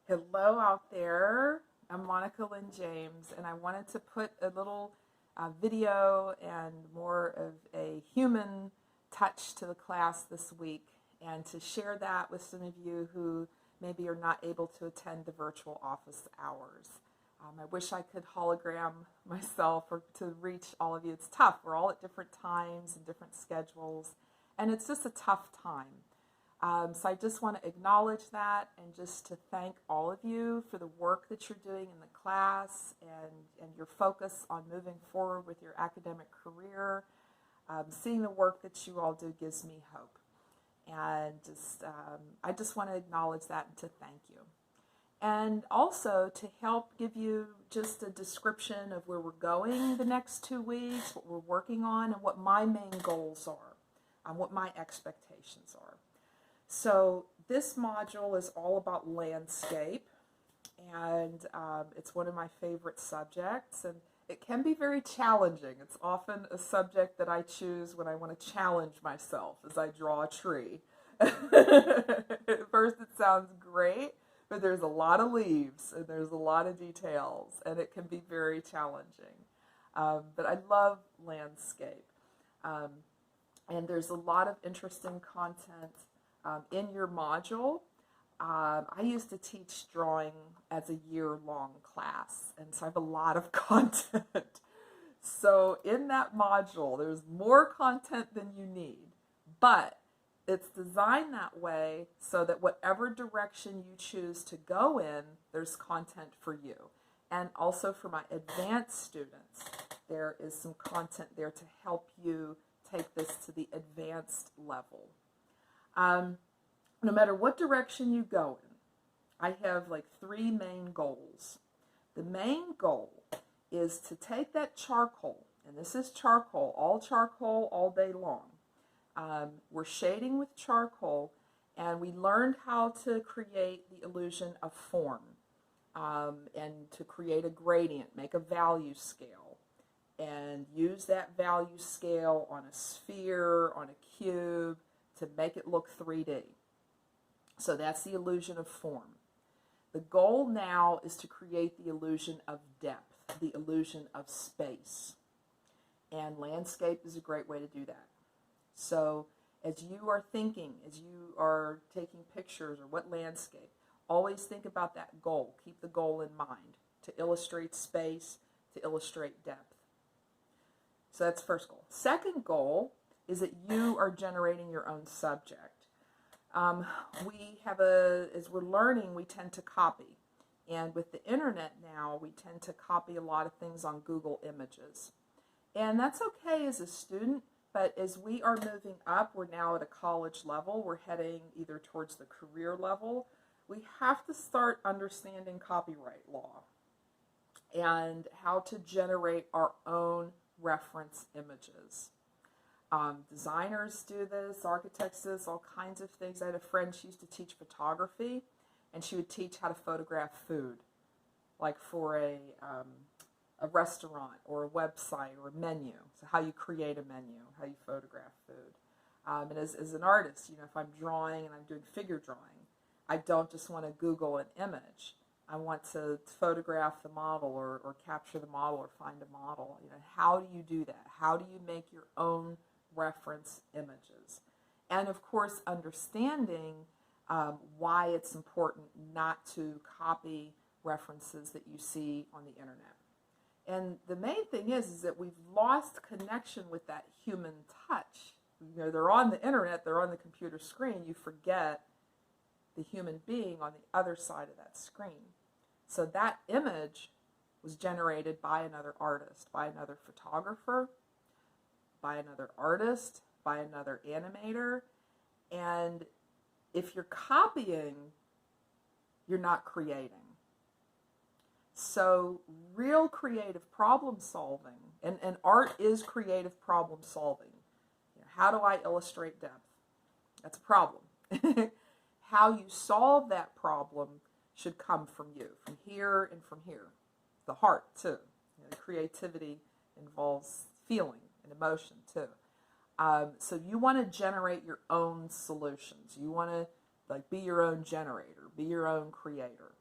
Hello out there. I'm Monica Lynn James, and I wanted to put a little video and more of a human touch to the class this week and to share that with some of you who maybe are not able to attend the virtual office hours. I wish I could hologram myself or to reach all of you. It's tough. We're all at different times and different schedules, and it's just a tough time. So I just want to acknowledge that and just to thank all of you for the work that you're doing in the class and your focus on moving forward with your academic career. Seeing the work that you all do gives me hope. And I just want to acknowledge that and to thank you. And also to help give you just a description of where we're going the next 2 weeks, what we're working on, and what my main goals are, and what my expectations are. So this module is all about landscape, and it's one of my favorite subjects, and it can be very challenging. It's often a subject that I choose when I want to challenge myself as I draw a tree. At first it sounds great, but there's a lot of leaves and there's a lot of details, and it can be very challenging. But I love landscape, and there's a lot of interesting content in your module. I used to teach drawing as a year-long class, and so I have a lot of content. So in that module, there's more content than you need, but it's designed that way so that whatever direction you choose to go in, there's content for you. And also for my advanced students, there is some content there to help you take this to the advanced level. No matter what direction you go in, I have like 3 main goals. The main goal is to take that charcoal, and this is charcoal all day long. We're shading with charcoal, and we learned how to create the illusion of form, and to create a gradient, make a value scale, and use that value scale on a sphere, on a cube, to make it look 3D. So that's the illusion of form. The goal now is to create the illusion of depth, the illusion of space. And landscape is a great way to do that. So as you are thinking, as you are taking pictures or what landscape, always think about that goal. Keep the goal in mind to illustrate space, to illustrate depth. So that's first goal. Second goal is that you are generating your own subject. As we're learning, we tend to copy. And with the internet now, we tend to copy a lot of things on Google Images. And that's okay as a student, but as we are moving up, we're now at a college level, we're heading either towards the career level, we have to start understanding copyright law and how to generate our own reference images. Designers do this, architects do this, all kinds of things. I had a friend, she used to teach photography, and she would teach how to photograph food, like for a restaurant or a website or a menu. So how you create a menu, how you photograph food. And as an artist, if I'm drawing and I'm doing figure drawing, I don't just want to Google an image. I want to photograph the model or capture the model or find a model. How do you do that? How do you make your own reference images? And of course, understanding why it's important not to copy references that you see on the internet. And the main thing is that we've lost connection with that human touch. They're on the internet, they're on the computer screen. You forget the human being on the other side of that screen. So that image was generated by another artist, by another photographer, by another artist, by another animator. And if you're copying, you're not creating. So real creative problem solving, and art is creative problem solving. How do I illustrate depth? That's a problem. How you solve that problem should come from you, from here and from here. The heart, too. Creativity involves feeling and emotion, too. So you want to generate your own solutions. You want to be your own generator, be your own creator.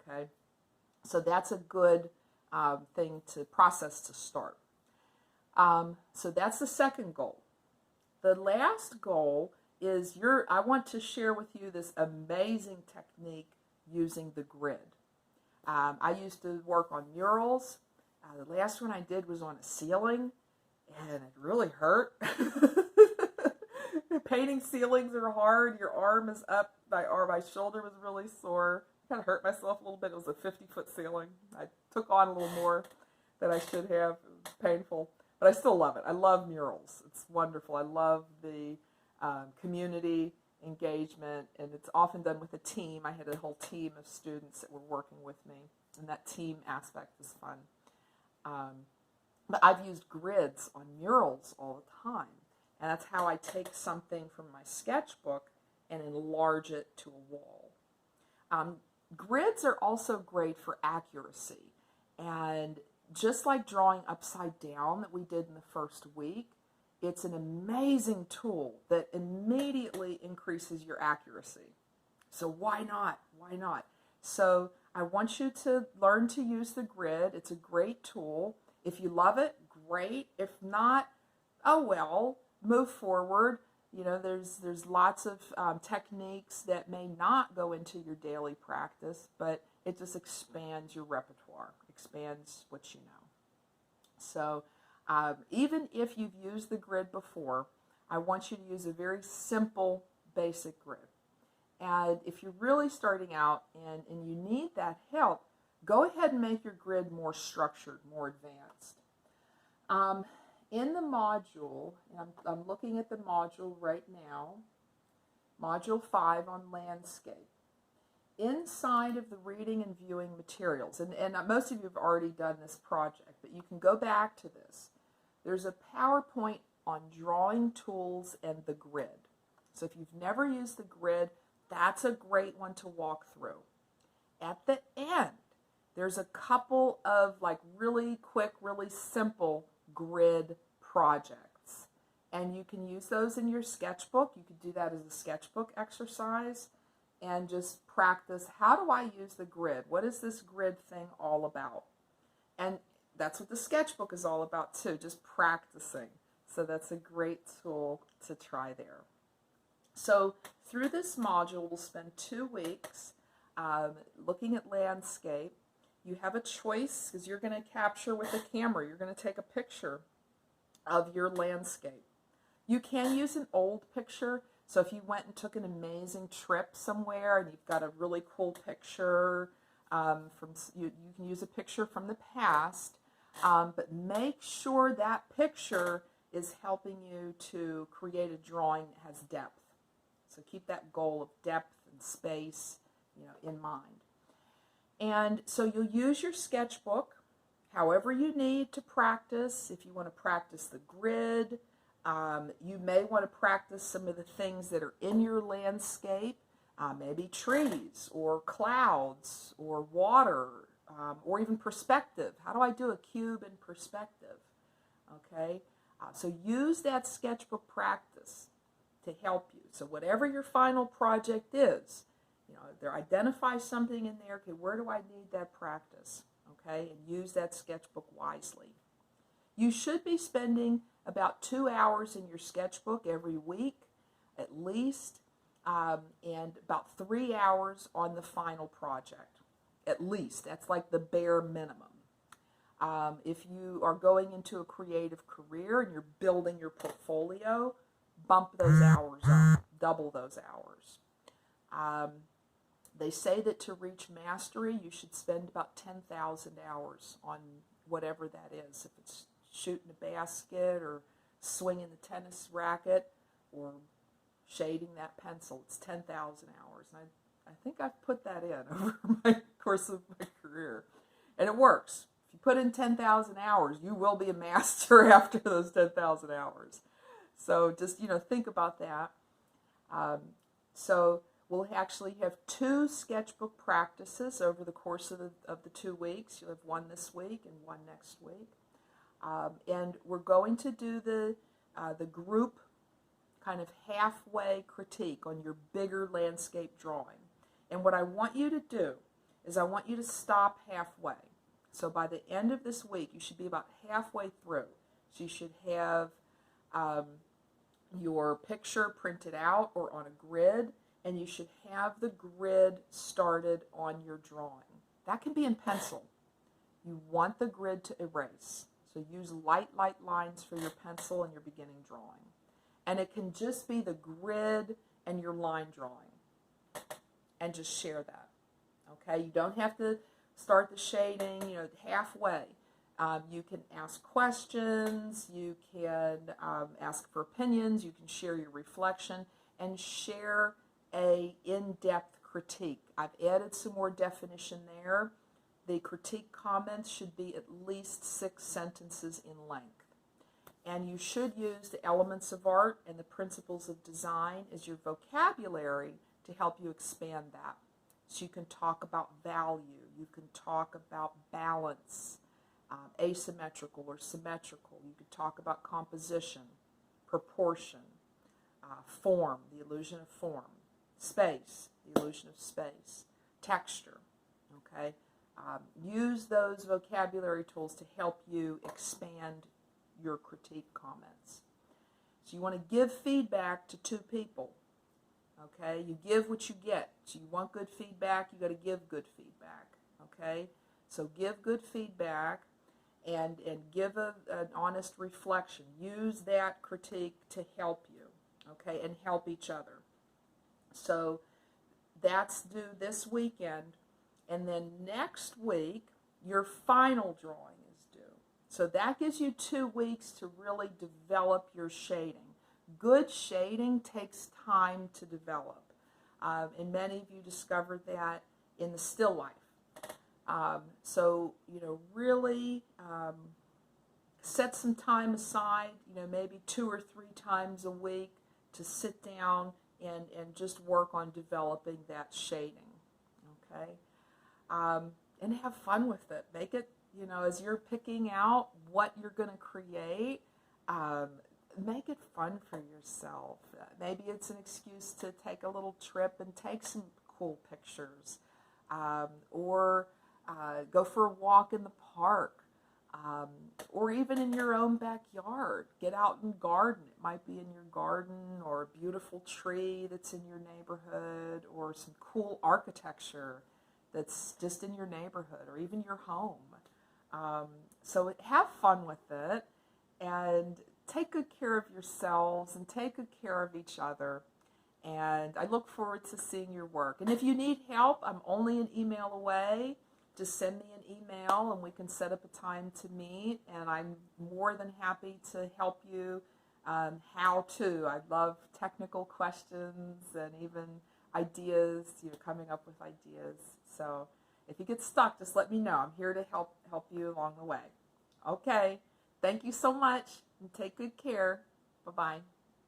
okay? So that's a good thing to process to start. So that's the second goal. The last goal is I want to share with you this amazing technique using the grid. I used to work on murals. The last one I did was on a ceiling, and it really hurt. Painting ceilings are hard. Your arm is up. My shoulder was really sore. Kind of hurt myself a little bit. It was a 50-foot ceiling. I took on a little more than I should have. It was painful, but I still love it. I love murals. It's wonderful. I love the community engagement, and it's often done with a team. I had a whole team of students that were working with me, and that team aspect is fun. But I've used grids on murals all the time, and that's how I take something from my sketchbook and enlarge it to a wall. Grids are also great for accuracy, and just like drawing upside down that we did in the first week, it's an amazing tool that immediately increases your accuracy. So why not? Why not? So I want you to learn to use the grid. It's a great tool. If you love it, great. If not, oh well, move forward. You know, there's lots of techniques that may not go into your daily practice, but it just expands your repertoire, expands what you know. So even if you've used the grid before, I want you to use a very simple, basic grid. And if you're really starting out and you need that help, go ahead and make your grid more structured, more advanced. In the module, and I'm looking at the module right now, Module 5 on landscape. Inside of the reading and viewing materials, and most of you have already done this project, but you can go back to this. There's a PowerPoint on drawing tools and the grid. So if you've never used the grid, that's a great one to walk through. At the end, there's a couple of like really quick, really simple grid projects. And you can use those in your sketchbook. You could do that as a sketchbook exercise and just practice, how do I use the grid? What is this grid thing all about? And that's what the sketchbook is all about too, just practicing. So that's a great tool to try there. So through this module, we'll spend 2 weeks looking at landscape. You have a choice because you're going to capture with the camera. You're going to take a picture of your landscape. You can use an old picture. So if you went and took an amazing trip somewhere and you've got a really cool picture, you can use a picture from the past, but make sure that picture is helping you to create a drawing that has depth. So keep that goal of depth and space, in mind. And so you'll use your sketchbook however you need to practice. If you want to practice the grid, you may want to practice some of the things that are in your landscape, maybe trees or clouds or water, or even perspective. How do I do a cube in perspective? Okay, so use that sketchbook practice to help you. So whatever your final project is, there identify something in there. Okay, where do I need that practice? Okay, and use that sketchbook wisely. You should be spending about 2 hours in your sketchbook every week, at least, and about 3 hours on the final project, at least. That's like the bare minimum. If you are going into a creative career and you're building your portfolio, bump those hours up, double those hours. They say that to reach mastery, you should spend about 10,000 hours on whatever that is. If it's shooting a basket or swinging the tennis racket or shading that pencil, it's 10,000 hours. And I think I've put that in over my course of my career. And it works. If you put in 10,000 hours, you will be a master after those 10,000 hours. So just, think about that. So we'll actually have 2 sketchbook practices over the course of the 2 weeks. You'll have one this week and one next week. And we're going to do the group kind of halfway critique on your bigger landscape drawing. And what I want you to do is I want you to stop halfway. So by the end of this week, you should be about halfway through. So you should have your picture printed out or on a grid, and you should have the grid started on your drawing. That can be in pencil. You want the grid to erase. So use light lines for your pencil and your beginning drawing. And it can just be the grid and your line drawing. And just share that. Okay, you don't have to start the shading, halfway. You can ask questions, you can ask for opinions, you can share your reflection, and share a in-depth critique. I've added some more definition there. The critique comments should be at least 6 sentences in length. And you should use the elements of art and the principles of design as your vocabulary to help you expand that. So you can talk about value, you can talk about balance, asymmetrical or symmetrical. You can talk about composition, proportion, form, the illusion of form, space, the illusion of space, texture, okay? Use those vocabulary tools to help you expand your critique comments. So you want to give feedback to 2 people. Okay, you give what you get. So you want good feedback, you got to give good feedback. Okay, so give good feedback and give an honest reflection. Use that critique to help you, okay, and help each other. So that's due this weekend, and then next week your final drawing is due. So that gives you 2 weeks to really develop your shading. Good shading takes time to develop, and many of you discovered that in the still life. So, really set some time aside, maybe 2 or 3 times a week to sit down and just work on developing that shading, okay? And have fun with it. Make it, as you're picking out what you're going to create, make it fun for yourself. Maybe it's an excuse to take a little trip and take some cool pictures, or go for a walk in the park, or even in your own backyard. Get out and garden. It might be in your garden, or a beautiful tree that's in your neighborhood, or some cool architecture that's just in your neighborhood, or even your home. So have fun with it, and take good care of yourselves and take good care of each other. And I look forward to seeing your work. And if you need help, I'm only an email away. Just send me an email and we can set up a time to meet. And I'm more than happy to help you how to. I love technical questions and even ideas, coming up with ideas. So if you get stuck, just let me know. I'm here to help you along the way. Okay. Thank you so much, and take good care. Bye-bye.